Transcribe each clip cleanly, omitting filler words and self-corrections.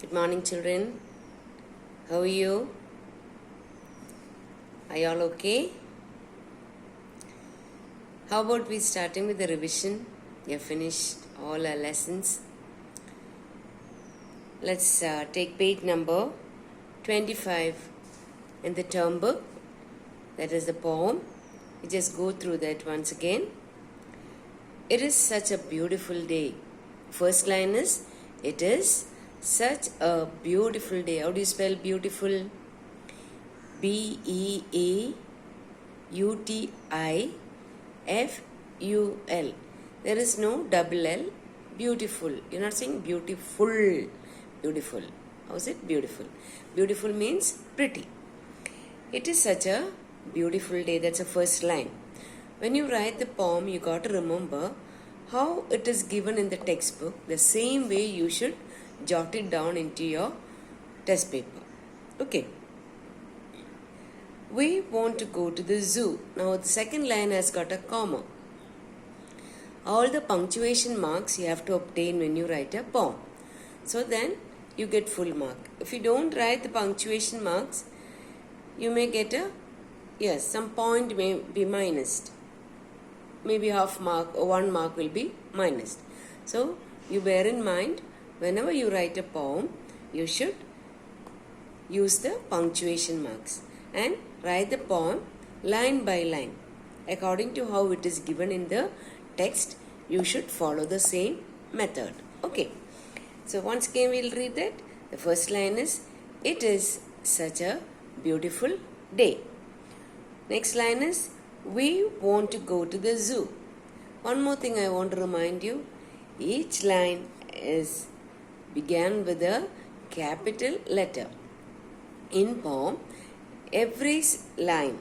Good morning, children. How are you? Are you all okay? How about we starting with the revision? You have finished all our lessons. Let's take page number 25 in the term book. That is the poem. We just go through that once again. It is such a beautiful day. First line is, it is such a beautiful day. How do you spell beautiful? B-E-A-U-T-I-F-U-L. There is no double L. Beautiful. You're not saying beautiful. Beautiful. How is it? Beautiful. Beautiful means pretty. It is such a beautiful day. That's the first line. When you write the poem, you got to remember how it is given in the textbook. The same way you should jot it down into your test paper. Okay. We want to go to the zoo. Now the second line has got a comma. All the punctuation marks you have to obtain when you write a poem. So then you get full mark. If you don't write the punctuation marks, you may get some point may be minused. Maybe half mark or 1 mark will be minused. So you bear in mind, whenever you write a poem, you should use the punctuation marks and write the poem line by line. According to how it is given in the text, you should follow the same method. Okay. So once again we'll read that. The first line is, it is such a beautiful day. Next line is, we want to go to the zoo. One more thing I want to remind you. Each line is began with a capital letter. In poem, every line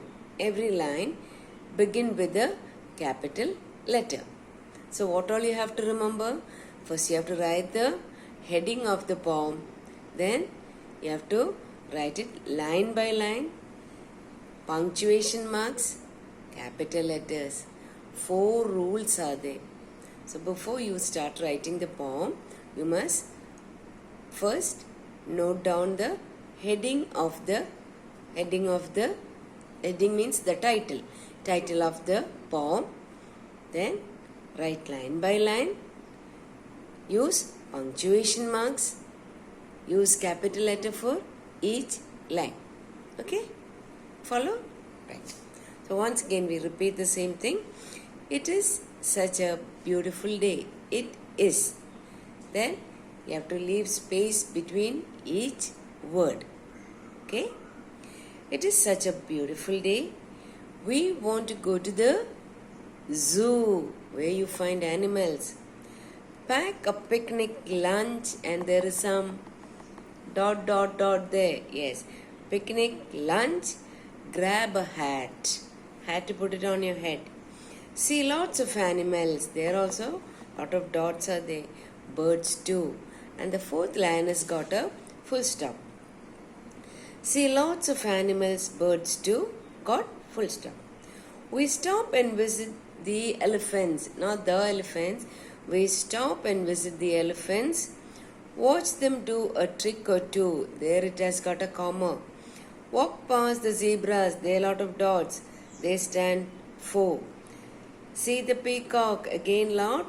begin with a capital letter. So what all you have to remember? First you have to write the heading of the poem. Then you have to write it line by line. Punctuation marks, capital letters. 4 rules are there. So before you start writing the poem, you must first note down the heading means the title of the poem. Then write line by line. Use punctuation marks. Use capital letter for each line. Okay? Follow? Right. So once again we repeat the same thing. It is such a beautiful day. It is. Then you have to leave space between each word. Okay? It is such a beautiful day. We want to go to the zoo, where you find animals. Pack a picnic lunch, and there is some ... there. Yes. Picnic lunch. Grab a hat. Hat to put it on your head. See lots of animals. There also lot of dots are there. Birds too. And the fourth line has got a full stop. See lots of animals, birds too. Got full stop. We stop and visit the elephants. Not the elephants. We stop and visit the elephants. Watch them do a trick or two. There it has got a comma. Walk past the zebras. There are a lot of dots. They stand 4. See the peacock. Again lot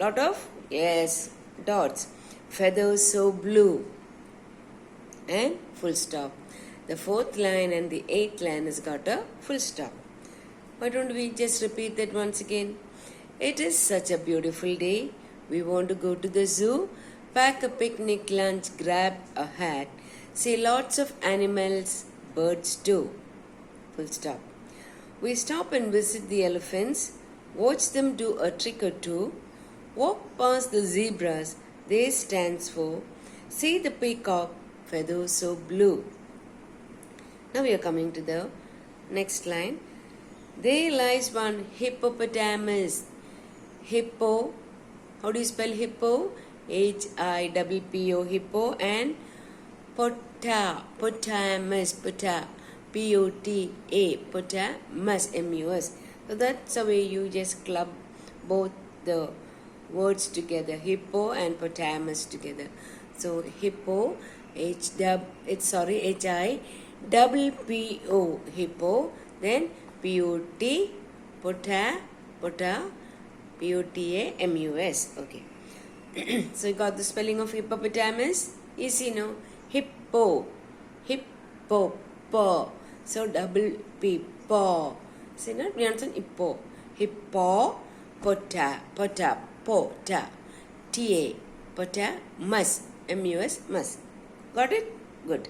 of yes, dots. Feathers so blue. And full stop. The 4th line and the 8th line has got a full stop. Why don't we just repeat that once again? It is such a beautiful day. We want to go to the zoo. Pack a picnic lunch. Grab a hat. See lots of animals, birds too. Full stop. We stop and visit the elephants. Watch them do a trick or two. Walk past the zebras. They stands for. See the peacock. Feathers so blue. Now we are coming to the next line. There lies one hippopotamus. Hippo. How do you spell hippo? H-I-P-P-O. Hippo. And potamus. P-O-T-A. Potamus. M-U-S. So that's the way you just club both the words together, hippo and potamus together. So hippo, HIPPO, hippo. Then PUT, pota, PUTAMUS. Okay. So you got the spelling of hippopotamus? Easy, no? Hippo, hippo, po. So double P, po. See, not pronunciation hippo. Hippo, pota, pota, pota, mus, mus, mus. Got it? Good.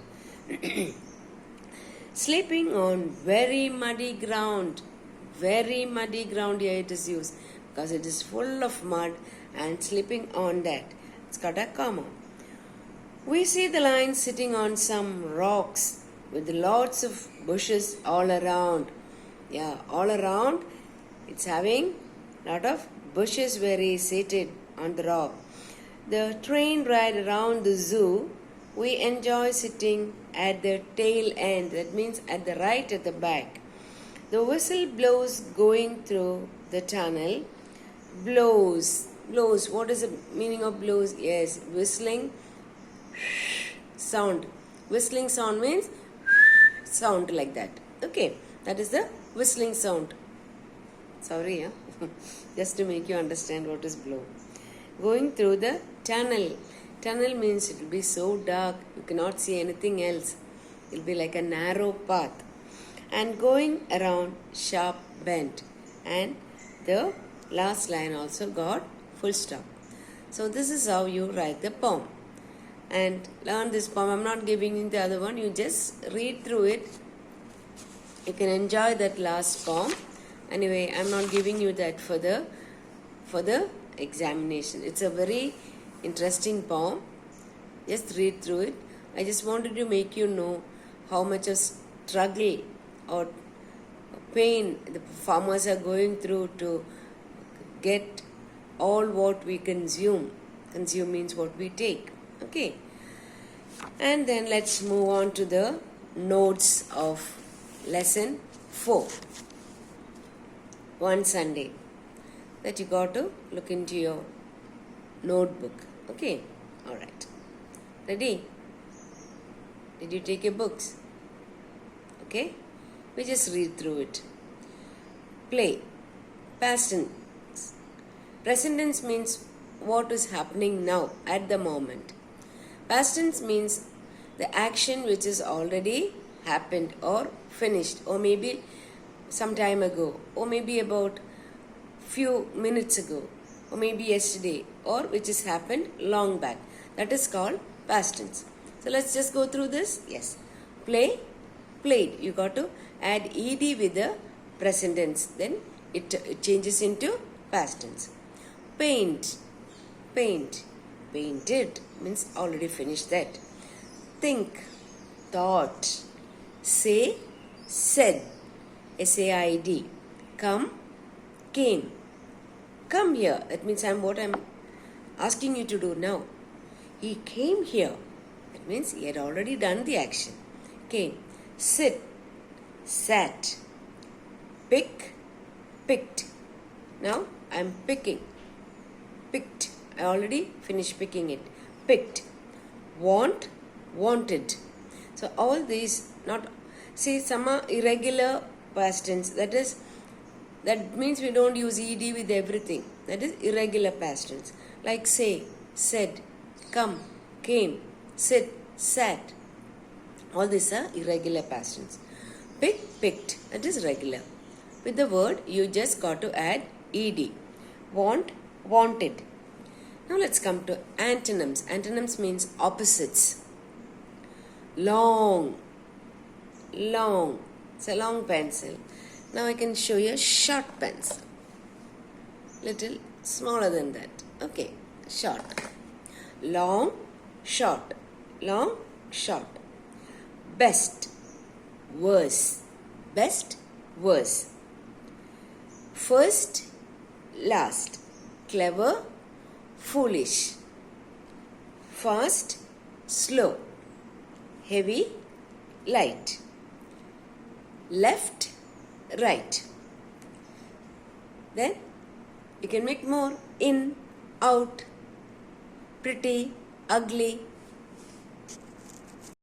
Sleeping on very muddy ground. Very muddy ground here it is used because it is full of mud and sleeping on that. It's got a comma. We see the lion sitting on some rocks with lots of bushes all around. Yeah, all around it's having lot of bushes where he is seated on the rock. The train ride around the zoo, we enjoy sitting at the tail end. That means at the right at the back. The whistle blows going through the tunnel. Blows. What is the meaning of blows? Yes, whistling sound. Whistling sound means sound like that. Okay, that is the whistling sound. Sorry, just to make you understand what is blow. Going through the tunnel. Tunnel means it will be so dark you cannot see anything else. It will be like a narrow path. And going around sharp bend. And the last line also got full stop. So this is how you write the poem. And learn this poem. I'm not giving you the other one. You just read through it. You can enjoy that last poem. Anyway, I'm not giving you that for the examination. It's a very interesting poem. Just read through it. I just wanted to make you know how much of struggle or pain the farmers are going through to get all what we consume. Consume means what we take. Okay. And then let's move on to the notes of lesson 4. One Sunday that you got to look into your notebook. Okay. All right. Ready? Did you take your books? Okay. We just read through it. Play. Past tense. Present tense means what is happening now at the moment. Past tense means the action which is already happened or finished, or maybe some time ago, or maybe about few minutes ago, or maybe yesterday, or which has happened long back. That is called past tense. So let's just go through this. Yes. Play, played. You got to add ed with the present tense. Then it changes into past tense. Paint, paint, painted means already finished that. Think, thought. Say, said. SAID. Come, came. Come here. That means what I'm asking you to do now. He came here. That means he had already done the action. Came. Sit, sat. Pick, picked. Now I'm picking. Picked. I already finished picking it. Picked. Want, wanted. So all these some are irregular past tense. That means we don't use ed with everything. That is irregular past tense. Like say, said, come, came, sit, sat. All these are irregular past tense. Pick, picked. That is regular. With the word, you just got to add ed. Want, wanted. Now let's come to antonyms. Antonyms means opposites. Long, long. It's a long pencil. Now I can show you a short pencil. Little smaller than that. Okay, short. Long, short. Long, short. Best, worse. Best, worse. First, last. Clever, foolish. Fast, slow. Heavy, light. Left, right. Then you can make more. In, out, pretty, ugly,